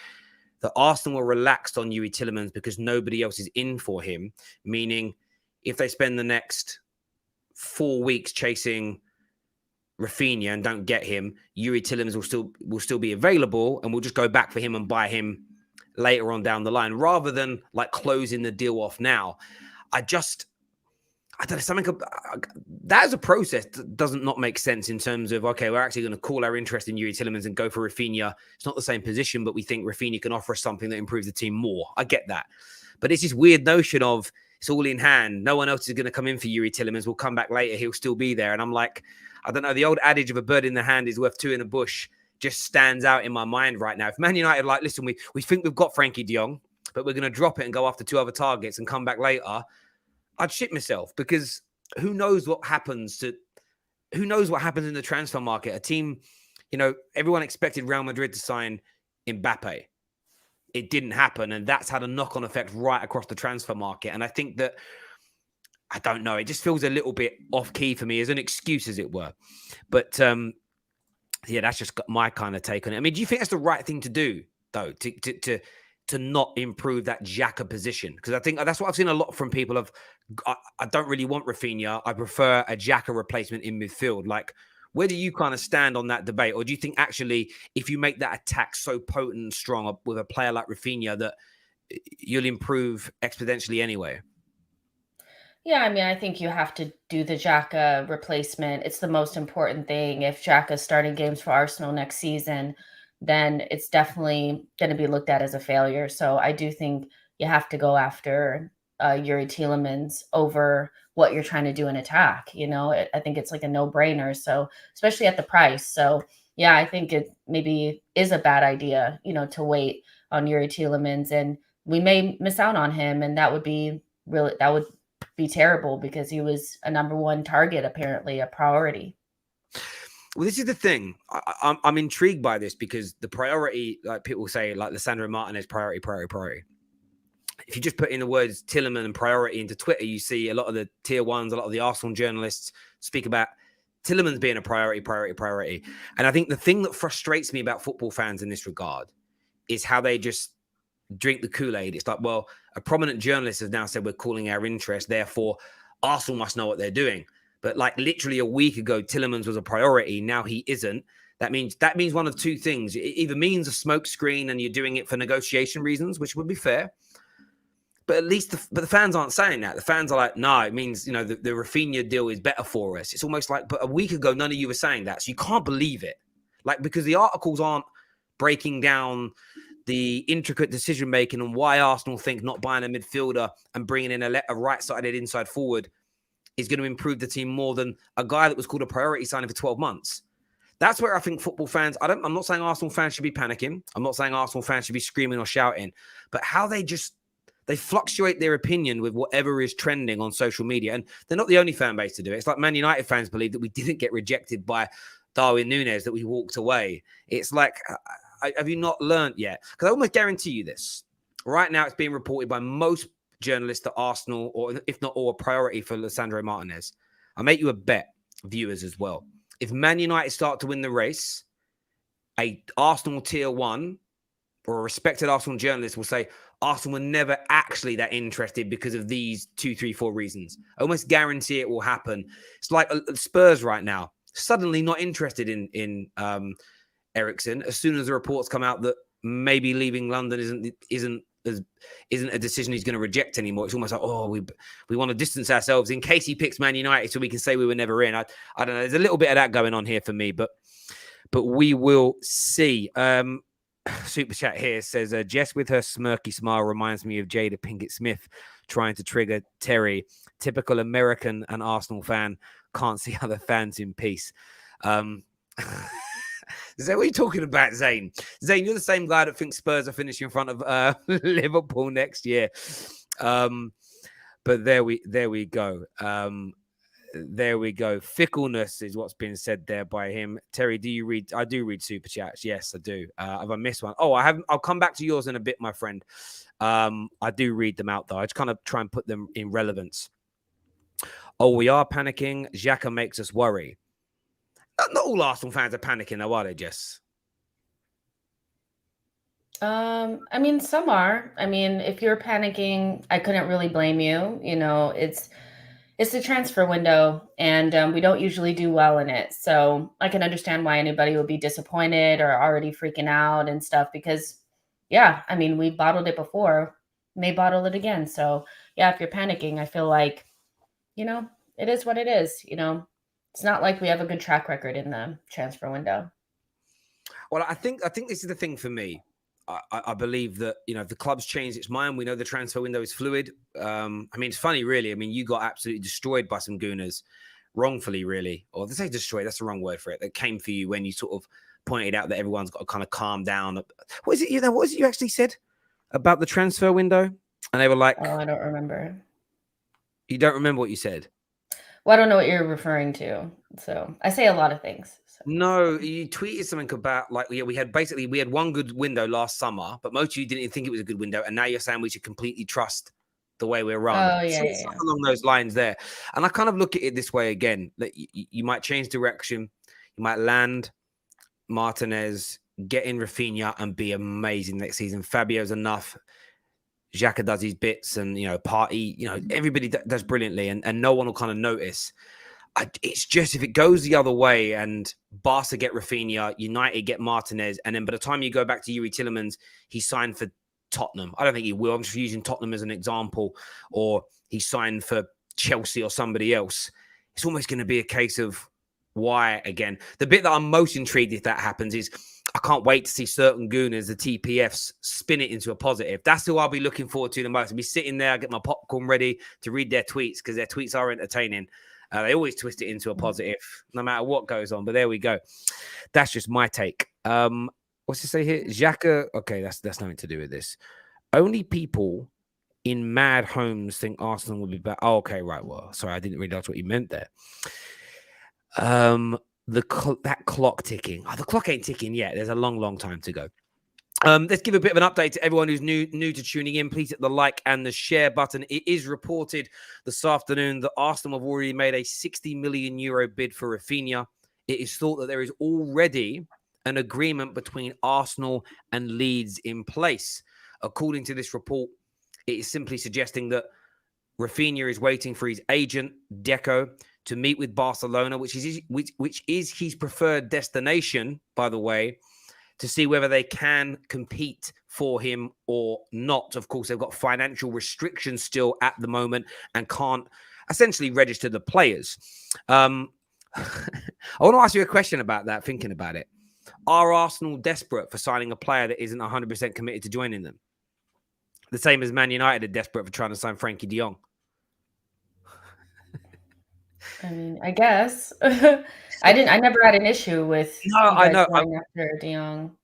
That Arsenal were relaxed on Yuri Tielemans because nobody else is in for him, meaning if they spend the next 4 weeks chasing Raphinha and don't get him, Yuri Tielemans will still be available, and we'll just go back for him and buy him later on down the line, rather than like closing the deal off now. I don't know, something that as a process does not make sense in terms of, okay, we're actually going to call our interest in Yuri Tielemans and go for Raphinha. It's not the same position, but we think Raphinha can offer us something that improves the team more. I get that. But it's this weird notion of it's all in hand. No one else is going to come in for Yuri Tielemans. We'll come back later. He'll still be there. And I'm like, I don't know. The old adage of a bird in the hand is worth two in the bush just stands out in my mind right now. If Man United like, listen, we think we've got Frankie de Jong, but we're going to drop it and go after two other targets and come back later, I'd shit myself, because who knows what happens in the transfer market. A team, everyone expected Real Madrid to sign Mbappe. It didn't happen, and that's had a knock-on effect right across the transfer market. And I think that, I don't know, it just feels a little bit off-key for me as an excuse, as it were. But yeah, that's just my kind of take on it. I mean, do you think that's the right thing to do, though, to not improve that Xhaka position? Because I think that's what I've seen a lot from people of, I don't really want Raphinha. I prefer a Xhaka replacement in midfield. Like, where do you kind of stand on that debate? Or do you think actually, if you make that attack so potent and strong with a player like Raphinha, that you'll improve exponentially anyway? Yeah, I mean, I think you have to do the Xhaka replacement. It's the most important thing. If Xhaka's starting games for Arsenal next season, then it's definitely going to be looked at as a failure. So I do think you have to go after Yuri Tielemans over what you're trying to do in attack. I think it's like a no-brainer. So especially at the price. So yeah, I think it maybe is a bad idea, to wait on Yuri Tielemans, and we may miss out on him, and that would be terrible because he was a number one target, apparently a priority. Well, this is the thing. I'm intrigued by this because the priority, like people say, like Lisandro Martinez, priority. if you just put in the words Tielemans and priority into Twitter, you see a lot of the tier ones, a lot of the Arsenal journalists speak about Tielemans being a priority. And I think the thing that frustrates me about football fans in this regard is how they just drink the Kool-Aid. It's like, well, a prominent journalist has now said we're calling our interest, therefore Arsenal must know what they're doing. But like literally a week ago, Tielemans was a priority. Now he isn't. That means one of two things. It either means a smokescreen and you're doing it for negotiation reasons, which would be fair. But at least the fans aren't saying that. The fans are like, no, it means, the Raphinha deal is better for us. It's almost like, but a week ago, none of you were saying that. So you can't believe it. Like, because the articles aren't breaking down the intricate decision-making and why Arsenal think not buying a midfielder and bringing in a right-sided inside forward is going to improve the team more than a guy that was called a priority signing for 12 months. That's where I think football fans, I'm not saying Arsenal fans should be panicking. I'm not saying Arsenal fans should be screaming or shouting, but how they fluctuate their opinion with whatever is trending on social media. And they're not the only fan base to do it. It's like Man United fans believe that we didn't get rejected by Darwin Núñez, that we walked away. It's like, have you not learned yet? Because I almost guarantee you this. Right now, it's being reported by most journalists that Arsenal, or if not all, a priority for Lisandro Martinez. I'll make you a bet, viewers as well. If Man United start to win the race, a Arsenal tier one or a respected Arsenal journalist will say, Arsenal were never actually that interested because of these 2, 3, 4 reasons. I almost guarantee it will happen. It's like Spurs right now, suddenly not interested in Eriksen. As soon as the reports come out that maybe leaving London isn't a decision he's going to reject anymore. It's almost like, oh, we want to distance ourselves in case he picks Man United so we can say we were never in. I don't know. There's a little bit of that going on here for me, but we will see. Super chat here says, Jess with her smirky smile reminds me of Jada Pinkett Smith trying to trigger Terry. Typical American and Arsenal fan, can't see other fans in peace. Is that what you're talking about, Zane? Zane, you're the same guy that thinks Spurs are finishing in front of Liverpool next year. But there we go. There we go. Fickleness is what's been said there by him. Terry, do you read? I do read super chats. Yes, I do. Have I missed one? Oh, I haven't. I'll come back to yours in a bit, my friend. I do read them out though. I just kind of try and put them in relevance. Oh, we are panicking. Xhaka makes us worry. Not all Arsenal fans are panicking, though, are they, Jess? I mean, some are. I mean, if you're panicking, I couldn't really blame you. It's the transfer window, and we don't usually do well in it. So I can understand why anybody would be disappointed or already freaking out and stuff because, yeah, I mean, we bottled it before, may bottle it again. So, yeah, if you're panicking, I feel like, it is what it is, It's not like we have a good track record in the transfer window. Well, I think this is the thing for me. I believe that, if the club's changed its mind, we know the transfer window is fluid. I mean, it's funny, really. I mean, you got absolutely destroyed by some gooners wrongfully, really. Or they say destroyed, that's the wrong word for it. That came for you when you sort of pointed out that everyone's got to kind of calm down. What is it you actually said about the transfer window? And they were like... Oh, I don't remember. You don't remember what you said? Well, I don't know what you're referring to. So I say a lot of things. So. No, you tweeted something about we had one good window last summer, but most of you didn't think it was a good window. And now you're saying we should completely trust the way we're run. Oh, yeah, yeah. Along those lines there. And I kind of look at it this way again, that you might change direction. You might land Martinez, get in Raphinha and be amazing next season. Fabio's enough. Xhaka does his bits and, Party, everybody does brilliantly and no one will kind of notice. It's just if it goes the other way and Barca get Raphinha, United get Martinez, and then by the time you go back to Erik Tielemans, he signed for Tottenham. I don't think he will. I'm just using Tottenham as an example, or he signed for Chelsea or somebody else. It's almost going to be a case of why again. The bit that I'm most intrigued if that happens is I can't wait to see certain gooners, the TPFs, spin it into a positive. That's who I'll be looking forward to the most. I'll be sitting there, get my popcorn ready to read their tweets because their tweets are entertaining. They always twist it into a positive, no matter what goes on. But there we go. That's just my take. What's it say here? Xhaka. Okay, that's nothing to do with this. Only people in mad homes think Arsenal will be back. Oh, okay, right. Well, sorry, I didn't realize what you meant there. That clock ticking. Oh, the clock ain't ticking yet. There's a long, long time to go. Let's give a bit of an update to everyone who's new to tuning in. Please hit the like and the share button. It is reported this afternoon that Arsenal have already made a €60 million bid for Raphinha. It is thought that there is already an agreement between Arsenal and Leeds in place. According to this report, it is simply suggesting that Raphinha is waiting for his agent, Deco, to meet with Barcelona, which is his preferred destination, by the way, to see whether they can compete for him or not. Of course, they've got financial restrictions still at the moment and can't essentially register the players. I want to ask you a question about that, thinking about it. Are Arsenal desperate for signing a player that isn't 100% committed to joining them? The same as Man United are desperate for trying to sign Frankie de Jong. I mean, I guess. I never had an issue with you guys going after de Jong.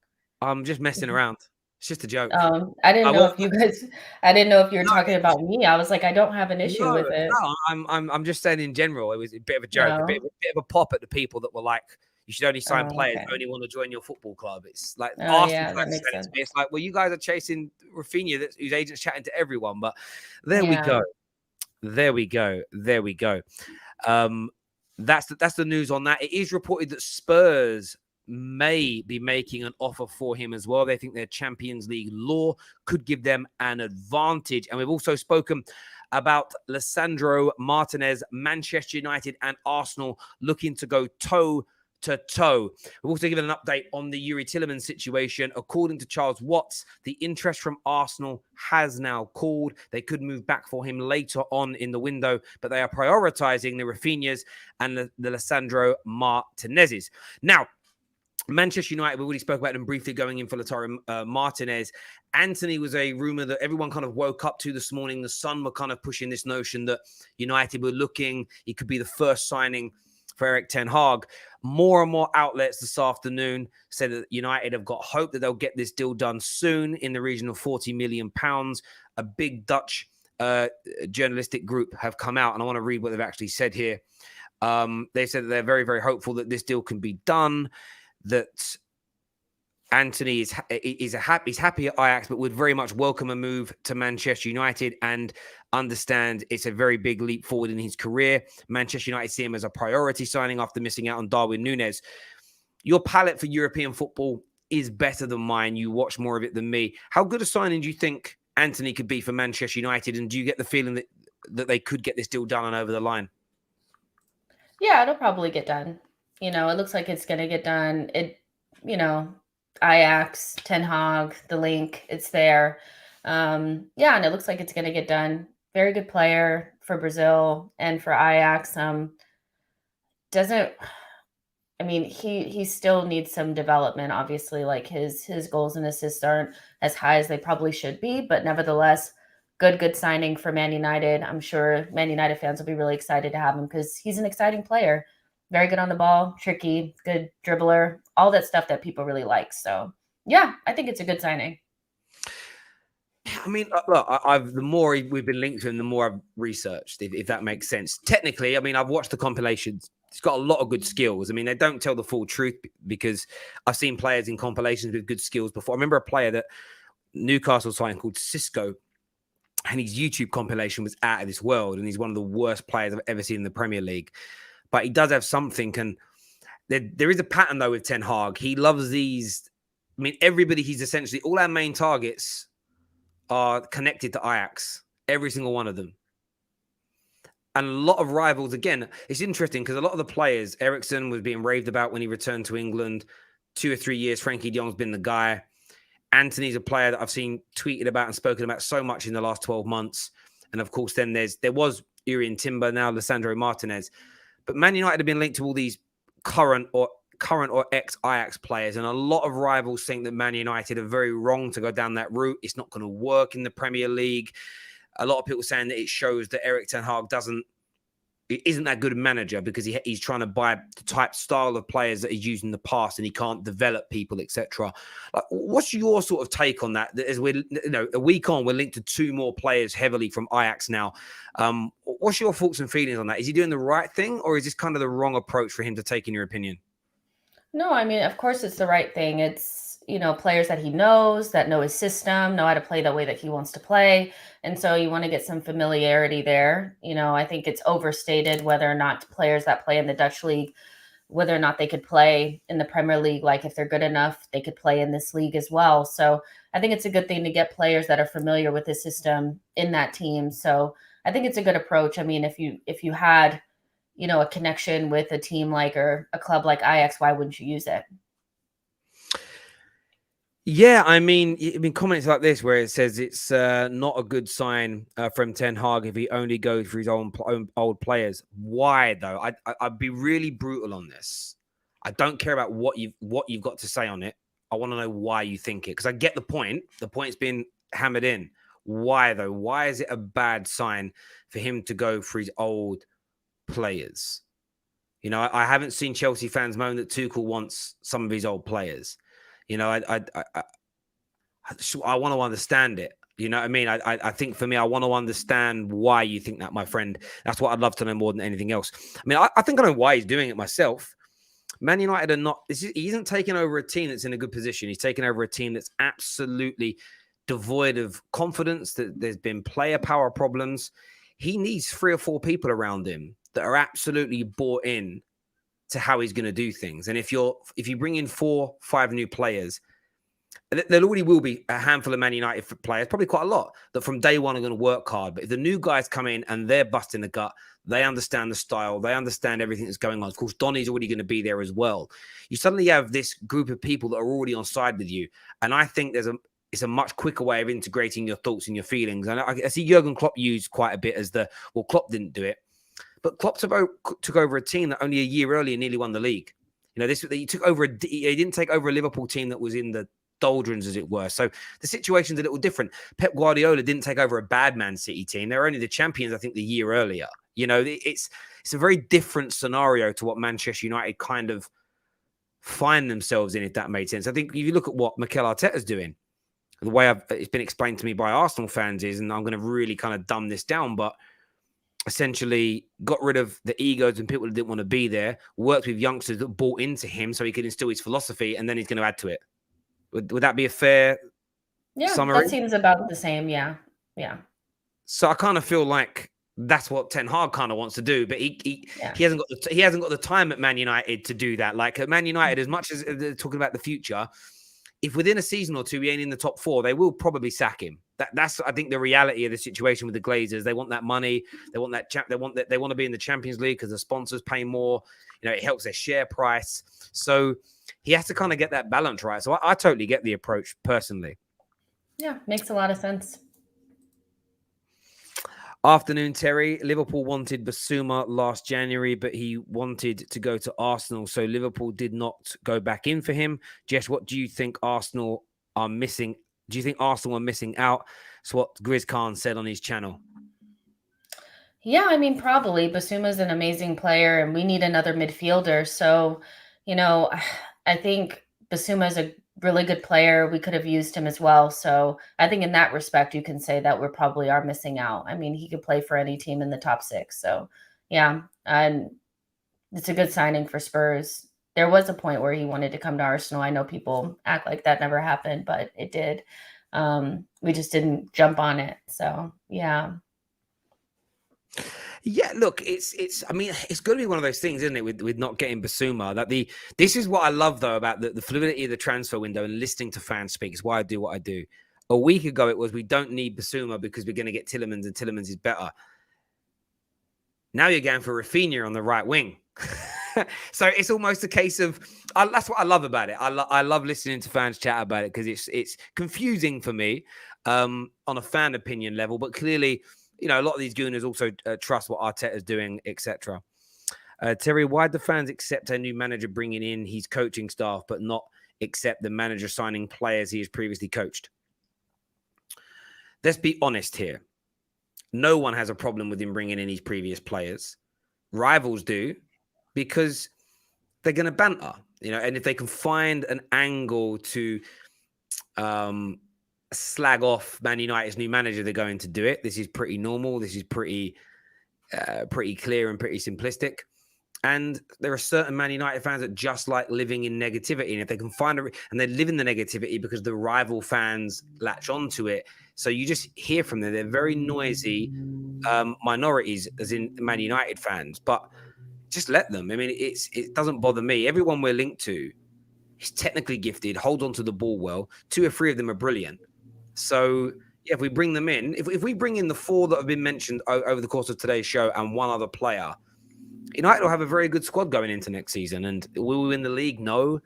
I'm just messing around. It's just a joke. I didn't know if you guys. I didn't know if you were talking about me. I was like, I don't have an issue with it. No, I'm just saying in general. It was a bit of a joke, a bit of a pop at the people that were like, "You should only sign players who only want to join your football club." It's like Arsenal fans saying it to me. It's like, well, you guys are chasing Raphinha, whose agent's chatting to everyone. But there we go. There we go. There we go. That's the news on that. It is reported that Spurs may be making an offer for him as well. They think their Champions League law could give them an advantage. And we've also spoken about Lisandro Martinez, Manchester United and Arsenal looking to go toe to toe. We've also given an update on the Erik Tielemans situation. According to Charles Watts, the interest from Arsenal has now cooled. They could move back for him later on in the window, but they are prioritizing the Raphinhas and the Lisandro Martinezes. Now, Manchester United, we already spoke about them briefly going in for Lisandro Martinez. Antony was a rumor that everyone kind of woke up to this morning. The Sun were kind of pushing this notion that United were looking, it could be the first signing for Erik Ten Hag. More and more outlets this afternoon said that United have got hope that they'll get this deal done soon in the region of £40 million. A big Dutch journalistic group have come out, and I want to read what they've actually said here. They said that they're very, very hopeful that this deal can be done, that Antony is happy at Ajax, but would very much welcome a move to Manchester United and understand it's a very big leap forward in his career. Manchester United see him as a priority signing after missing out on Darwin Núñez. Your palette for European football is better than mine. You watch more of it than me. How good a signing do you think Antony could be for Manchester United? And do you get the feeling that they could get this deal done and over the line? Yeah, it'll probably get done. It looks like it's going to get done. Ajax, Ten Hag, the link, it's there. And it looks like it's going to get done. Very good player for Brazil and for Ajax. He still needs some development. Obviously, like his goals and assists aren't as high as they probably should be, but nevertheless, good signing for Man United. I'm sure Man United fans will be really excited to have him because he's an exciting player. Very good on the ball, tricky, good dribbler, all that stuff that people really like. So, yeah, I think it's a good signing. I mean, look, the more we've been linked to him, the more I've researched, if that makes sense. Technically, I mean, I've watched the compilations. He's got a lot of good skills. I mean, they don't tell the full truth because I've seen players in compilations with good skills before. I remember a player that Newcastle signed called Cisco, and his YouTube compilation was out of this world, and he's one of the worst players I've ever seen in the Premier League. But he does have something, and there is a pattern, though, with Ten Hag. He loves these. I mean, everybody, he's essentially, all our main targets are connected to Ajax. Every single one of them. And a lot of rivals, again, it's interesting because a lot of the players, Eriksen was being raved about when he returned to England. 2 or 3 years, Frankie de Jong's been the guy. Antony's a player that I've seen tweeted about and spoken about so much in the last 12 months. And of course, then there was Urian Timber, now Lisandro Martinez. But Man United have been linked to all these current or ex-Ajax players. And a lot of rivals think that Man United are very wrong to go down that route. It's not going to work in the Premier League. A lot of people saying that it shows that Erik Ten Hag isn't that good a manager because he's trying to buy the type style of players that he's used in the past and he can't develop people, etc. Like, what's your sort of take on that? As we're, a week on, we're linked to 2 more players heavily from Ajax now. What's your thoughts and feelings on that? Is he doing the right thing, or is this kind of the wrong approach for him to take, in your opinion? No, I mean, of course it's the right thing. It's players that he knows, that know his system, know how to play the way that he wants to play. And so you want to get some familiarity there. I think it's overstated whether or not players that play in the Dutch league, whether or not they could play in the Premier League. Like if they're good enough, they could play in this league as well. So I think it's a good thing to get players that are familiar with the system in that team. So I think it's a good approach. I mean, if you had, a connection with a team like, or a club like Ajax, why wouldn't you use it? Yeah, I mean, comments like this where it says it's not a good sign from Ten Hag if he only goes for his own old players. Why though? I'd be really brutal on this. I don't care about what you've got to say on it. I want to know why you think it, because I get the point. The point's been hammered in. Why though? Why is it a bad sign for him to go for his old players? I haven't seen Chelsea fans moan that Tuchel wants some of his old players. I want to understand it. You know what I mean? I think for me, I want to understand why you think that, my friend. That's what I'd love to know more than anything else. I mean, I think I know why he's doing it myself. Man United are not. He isn't taking over a team that's in a good position. He's taking over a team that's absolutely devoid of confidence. That there's been player power problems. He needs 3 or 4 people around him that are absolutely bought in to how he's going to do things. And if you bring in 4, 5 new players, there already will be a handful of Man United players, probably quite a lot, that from day one are going to work hard. But if the new guys come in and they're busting the gut, they understand the style, they understand everything that's going on. Of course, Donny's already going to be there as well. You suddenly have this group of people that are already on side with you. And I think it's a much quicker way of integrating your thoughts and your feelings. And I see Jurgen Klopp used quite a bit as Klopp didn't do it. But Klopp took over a team that only a year earlier nearly won the league. He took over he didn't take over a Liverpool team that was in the doldrums, as it were. So the situation's a little different. Pep Guardiola didn't take over a bad Man City team. They were only the champions, I think, the year earlier. It's a very different scenario to what Manchester United kind of find themselves in, if that made sense. I think if you look at what Mikel Arteta's doing, the way it's been explained to me by Arsenal fans is, and I'm going to really kind of dumb this down, but essentially got rid of the egos and people that didn't want to be there, worked with youngsters that bought into him so he could instill his philosophy, and then he's going to add to it. Would that be a fair summary? That seems about the same. Yeah. So I kind of feel like that's what Ten Hag kind of wants to do, but he hasn't got the time at Man United to do that. Like at Man United, as much as they're talking about the future, if within a season or two he ain't in the top 4, they will probably sack him. That's I think the reality of the situation with the Glazers. They want that money. They want that. They want to be in the Champions League because the sponsors pay more. It helps their share price. So he has to kind of get that balance right. So I totally get the approach personally. Yeah, makes a lot of sense. Afternoon, Terry. Liverpool wanted Basuma last January, but he wanted to go to Arsenal. So Liverpool did not go back in for him. Jess, what do you think Arsenal are missing? Do you think Arsenal are missing out? That's what Grizz Khan said on his channel. Yeah, I mean, probably. Basuma's an amazing player, and we need another midfielder. So, I think Basuma's a really good player. We could have used him as well. So I think in that respect, you can say that we probably are missing out. I mean, he could play for any team in the top 6. So, yeah, and it's a good signing for Spurs. There was a point where he wanted to come to Arsenal. I know people act like that never happened, but it did. We just didn't jump on it. So, yeah. Yeah, look, it's going to be one of those things, isn't it, with not getting Basuma. This is what I love, though, about the fluidity of the transfer window and listening to fans speak. It's why I do what I do. A week ago, it was we don't need Basuma because we're going to get Tielemans, and Tielemans is better. Now you're going for Raphinha on the right wing. So it's almost a case of that's what I love about it. I love listening to fans chat about it because it's confusing for me on a fan opinion level, but clearly, a lot of these gooners also trust what Arteta's doing, etc. Terry, why do fans accept a new manager bringing in his coaching staff, but not accept the manager signing players he has previously coached? Let's be honest here. No one has a problem with him bringing in his previous players. Rivals do, because they're going to banter, and if they can find an angle to slag off Man United's new manager, they're going to do it. This is pretty normal. This is pretty clear and pretty simplistic. And there are certain Man United fans that just like living in negativity. And if they can find and they live in the negativity because the rival fans latch onto it. So you just hear from them. They're very noisy minorities, as in Man United fans. But just let them. I mean, it doesn't bother me. Everyone we're linked to is technically gifted, holds onto the ball well. 2 or 3 of them are brilliant. So yeah, if we bring them in, if we bring in the 4 that have been mentioned over the course of today's show and 1 other player, United will have a very good squad going into next season. And will we win the league? No.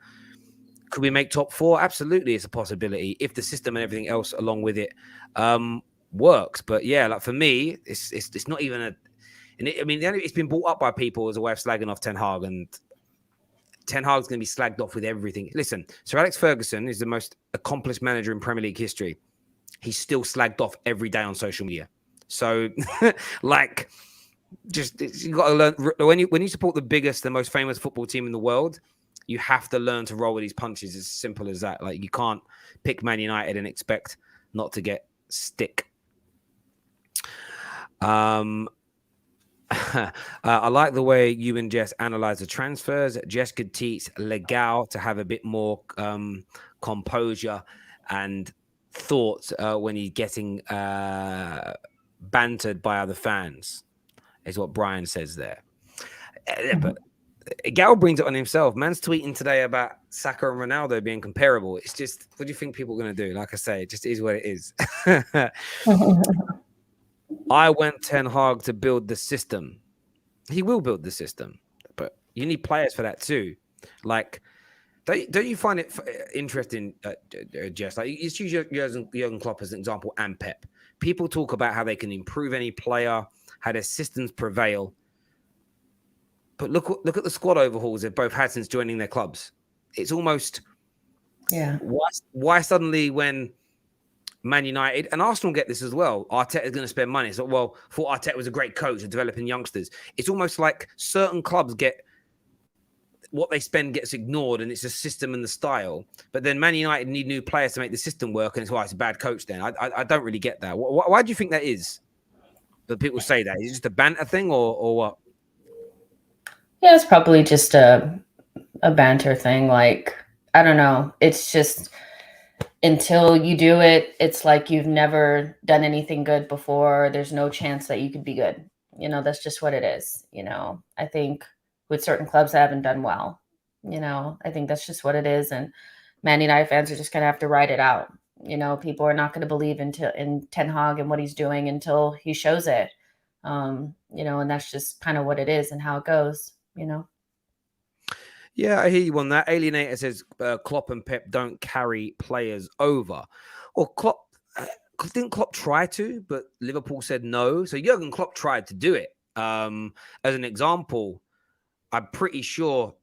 Could we make top 4? Absolutely, it's a possibility if the system and everything else along with it works. But yeah, like for me, it's not even a. And it's been brought up by people as a way of slagging off Ten Hag, and Ten Hag's going to be slagged off with everything. Listen, Sir Alex Ferguson is the most accomplished manager in Premier League history. He's still slagged off every day on social media. So, like. Just you got to learn when you support the biggest, the most famous football team in the world, you have to learn to roll with these punches. It's as simple as that. Like you can't pick Man United and expect not to get stick. I like the way you and Jess analyze the transfers. Jess could teach Legal to have a bit more composure and thought when he's getting bantered by other fans. Is what Brian says there. But Gal brings it on himself. Man's tweeting today about Saka and Ronaldo being comparable. It's just, what do you think people are going to do? Like I say, it just is what it is. I want Ten Hag to build the system. He will build the system, but you need players for that too. Like, don't you find it interesting, Jess? Like, you use Jurgen Klopp as an example and Pep. People talk about how they can improve any player, how their systems prevail. But look at the squad overhauls they've both had since joining their clubs. It's almost, why suddenly when Man United and Arsenal get this as well, Arteta is going to spend money. So, well, thought Arteta was a great coach at developing youngsters. It's almost like certain clubs get what they spend gets ignored, and it's the system and the style. But then Man United need new players to make the system work, and it's why it's a bad coach. Then I don't really get that. Why do you think that is? That people say that is it just a banter thing, or what? Yeah, it's probably just a banter thing. Like, I don't know. It's just until you do it, it's like you've never done anything good before. There's no chance that you could be good. That's just what it is. I think with certain clubs that haven't done well, I think that's just what it is. And Man United fans are just going to have to ride it out. People are not going to believe in Ten Hag and what he's doing until he shows it. And that's just kind of what it is and how it goes, Yeah, I hear you on that. Alienator says Klopp and Pep don't carry players over. Or Klopp, didn't Klopp try to, but Liverpool said no. So Jurgen Klopp tried to do it. As an example, I'm pretty sure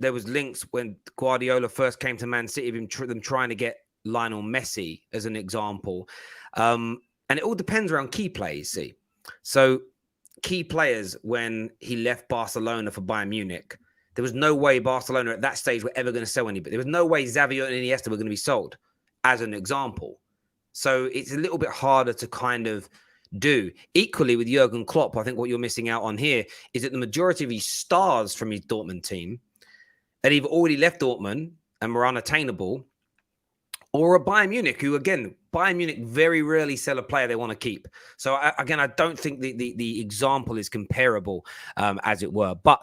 there was links when Guardiola first came to Man City, them trying to get Lionel Messi as an example. And it all depends around key players, see. So key players, when he left Barcelona for Bayern Munich, there was no way Barcelona at that stage were ever going to sell anybody. There was no way Xavi and Iniesta were going to be sold, as an example. So it's a little bit harder to kind of do. Equally with Jurgen Klopp, I think what you're missing out on here is that the majority of his stars from his Dortmund team had either already left Dortmund and were unattainable, or a Bayern Munich, who, again, Bayern Munich very rarely sell a player they want to keep. So, again, I don't think the example is comparable, as it were. But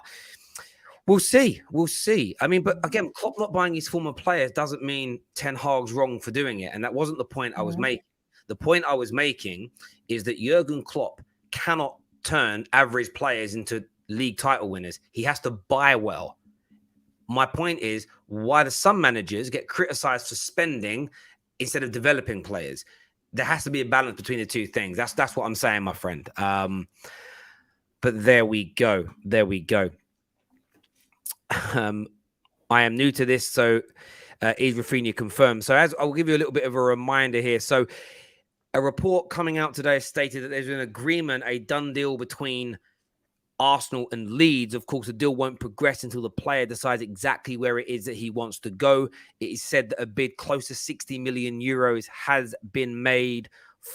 we'll see. We'll see. I mean, but again, Klopp not buying his former players doesn't mean Ten Hag's wrong for doing it. And that wasn't the point I was making. The point I was making is that Jurgen Klopp cannot turn average players into league title winners. He has to buy well. My point is, why do some managers get criticized for spending instead of developing players? There has to be a balance between the two things. That's what I'm saying, my friend. But there we go. There we go. I am new to this, so is Raphinha confirmed? So as I'll give you a little bit of a reminder here. So a report coming out today stated that there's an agreement, a done deal between Arsenal and Leeds. Of course, the deal won't progress until the player decides exactly where it is that he wants to go. It is said that a bid close to 60 million euros has been made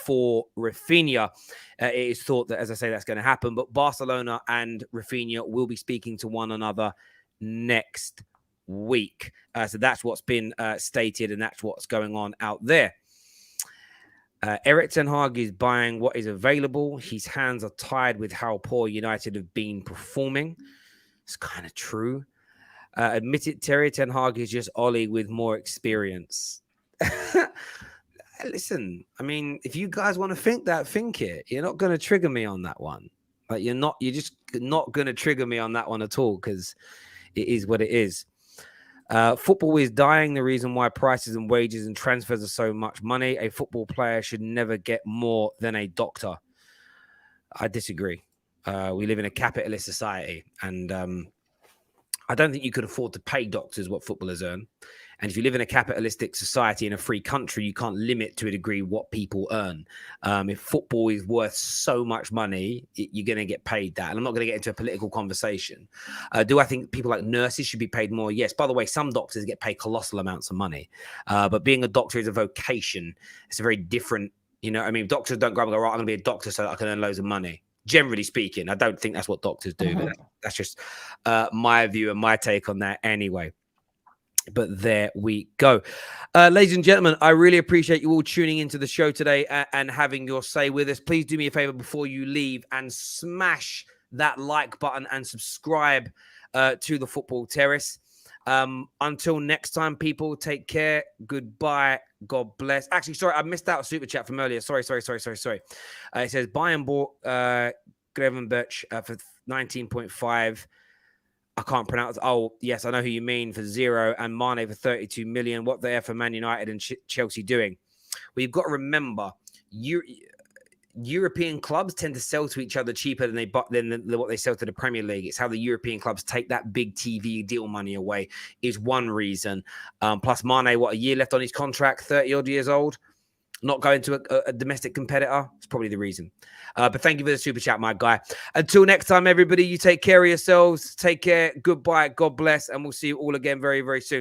for Raphinha. It is thought that, as I say, that's going to happen. But Barcelona and Raphinha will be speaking to one another next week. So that's what's been stated, and that's what's going on out there. Erik Ten Hag is buying what is available. His hands are tied with how poor United have been performing. It's kind of true. Admit it, Terry, Ten Hag is just Ollie with more experience. Listen, I mean, if you guys want to think that, think it. You're not going to trigger me on that one. Like, you're just not going to trigger me on that one at all, because it is what it is. Football is dying. The reason why prices and wages and transfers are so much money. A football player should never get more than a doctor. I disagree. We live in a capitalist society, and I don't think you could afford to pay doctors what footballers earn. And if you live in a capitalistic society in a free country, you can't limit to a degree what people earn. If football is worth so much money, you're going to get paid that. And I'm not going to get into a political conversation. Do I think people like nurses should be paid more? Yes. By the way, some doctors get paid colossal amounts of money. But being a doctor is a vocation. It's a very different, I mean, doctors don't go up and go, right, I'm going to be a doctor so that I can earn loads of money. Generally speaking, I don't think that's what doctors do. But that's just my view and my take on that anyway. But there we go. Ladies and gentlemen, I really appreciate you all tuning into the show today and having your say with us. Please do me a favor before you leave and smash that like button and subscribe to the Football Terrace. Until next time, people, take care. Goodbye. God bless. Actually, sorry, I missed out a super chat from earlier. Sorry. It says, Bayern bought Grevenberch for 19.5. I can't pronounce. Oh, yes, I know who you mean, for 0, and Mane for 32 million. What they are for Man United and Chelsea doing? Well, you've got to remember, European clubs tend to sell to each other cheaper than what they sell to the Premier League. It's how the European clubs take that big TV deal money away is one reason. Plus Mane, a year left on his contract, 30-odd years old, not going to a domestic competitor. It's probably the reason. But thank you for the super chat, my guy. Until next time, everybody, you take care of yourselves. Take care. Goodbye. God bless. And we'll see you all again very, very soon.